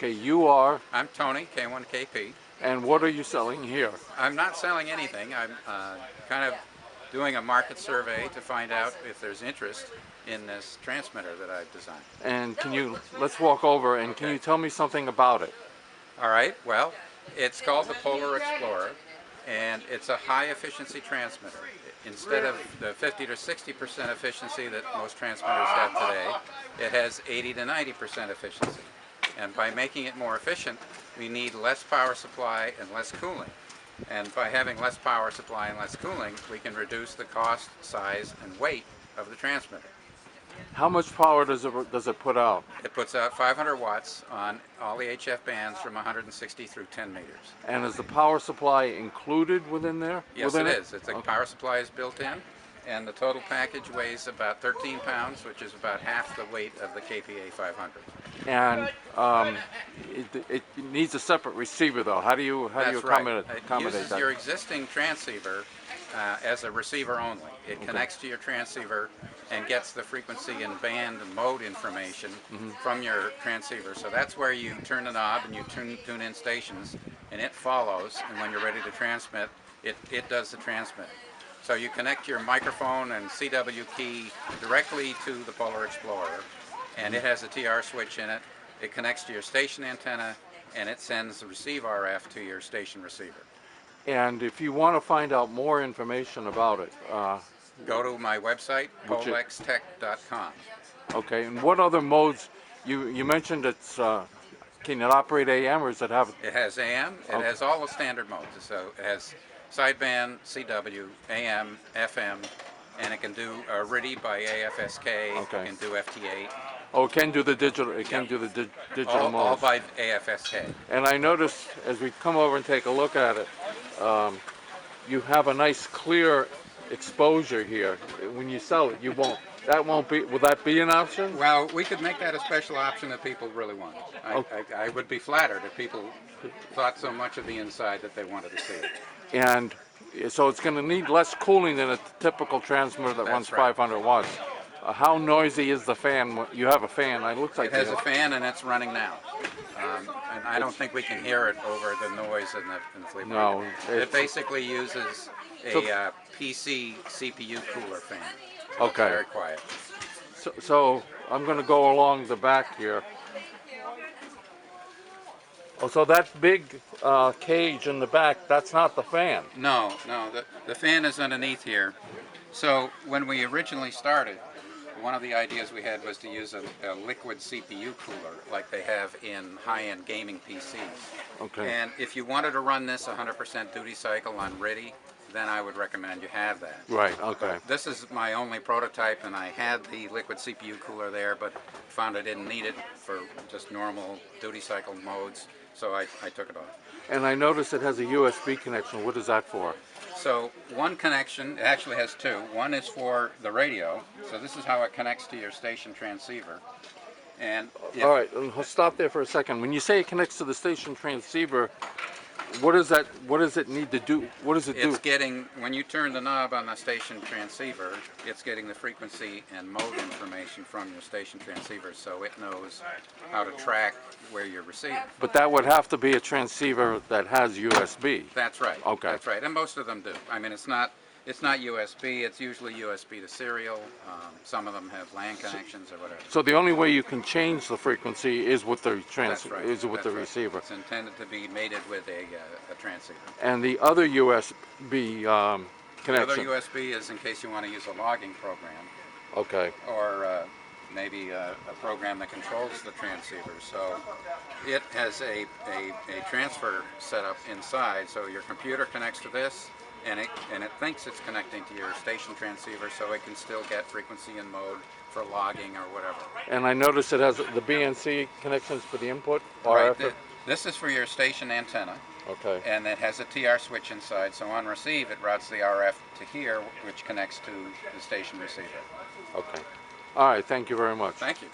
Okay, you are, I'm Tony, K1KP. and what are you selling here? I'm not selling anything. I'm kind of doing a market survey to find out if there's interest in this transmitter that I've designed. And let's walk over and can Okay. you tell me something about it? All right, well, it's called the Polar Explorer, and it's a high efficiency transmitter. Instead of the 50 to 60% efficiency that most transmitters have today, it has 80 to 90% efficiency. And by making it more efficient, we need less power supply and less cooling. And by having less power supply and less cooling, we can reduce the cost, size, and weight of the transmitter. How much power does it put out? It puts out 500 watts on all the HF bands from 160 through 10 meters. And is the power supply included within there? Yes, it is. It's a power supply is built in, and the total package weighs about 13 pounds, which is about half the weight of the KPA 500. And it needs a separate receiver, though. How do you accommodate It uses that? your existing transceiver as a receiver only. It connects to your transceiver and gets the frequency and band and mode information from your transceiver. So that's where you turn the knob and you tune in stations, and it follows. And when you're ready to transmit, it does the transmit. So you connect your microphone and CW key directly to the Polar Explorer, and it has a TR switch in it. It connects to your station antenna, and it sends the receive RF to your station receiver. And if you want to find out more information about it, go to my website, polextech.com. Okay, and what other modes? You mentioned it's can it operate AM or does it have? It has AM. It has all the standard modes. So it has sideband, CW, AM, FM, and it can do RTTY by AFSK. Okay. It can do FT8. Oh, it can do the digital. It can do the digital modes. All by AFSK. And I noticed as we come over and take a look at it, you have a nice clear exposure here. When you sell it, you won't. That won't be. Will that be an option? Well, we could make that a special option that people really want. I would be flattered if people thought so much of the inside that they wanted to see it. And so it's going to need less cooling than a typical transmitter that runs 500 watts. How noisy is the fan? You have a fan. It looks like it has a fan and it's running now. And I don't think we can hear it over the noise in the flea market. No. It basically uses a PC CPU cooler fan. So Okay. It's very quiet. So I'm going to go along the back here. Oh, so that big cage in the back, that's not the fan. No, the fan is underneath here. So when we originally started, one of the ideas we had was to use a liquid CPU cooler like they have in high-end gaming PCs. Okay. And if you wanted to run this 100% duty cycle on RTTY, then I would recommend you have that. Right, okay. But this is my only prototype, and I had the liquid CPU cooler there, but found I didn't need it for just normal duty cycle modes, so I took it off. And I noticed it has a USB connection. What is that for? So one connection, it actually has two. One is for the radio, so this is how it connects to your station transceiver. And All right, I'll stop there for a second. When you say it connects to the station transceiver, what is that? What does it need to do? What does it do? It's getting, when you turn the knob on the station transceiver, it's getting the frequency and mode information from your station transceiver, so it knows how to track where you're receiving. But that would have to be a transceiver that has USB. That's right. Okay. That's right, and most of them do. I mean, it's not USB. It's usually USB to serial. Some of them have LAN connections or whatever. So the only way you can change the frequency is with the That's right. the receiver. It's intended to be mated with a transceiver. And the other USB The connection. other USB is in case you want to use a logging program, Okay. or maybe a program that controls the transceiver. So it has a transfer setup inside. So your computer connects to this, and it thinks it's connecting to your station transceiver, so it can still get frequency and mode for logging or whatever. And I noticed it has the BNC connections for the input. Right. RF. This is for your station antenna. Okay. And it has a TR switch inside, so on receive it routes the RF to here, which connects to the station receiver. Okay. All right. Thank you very much. Thank you.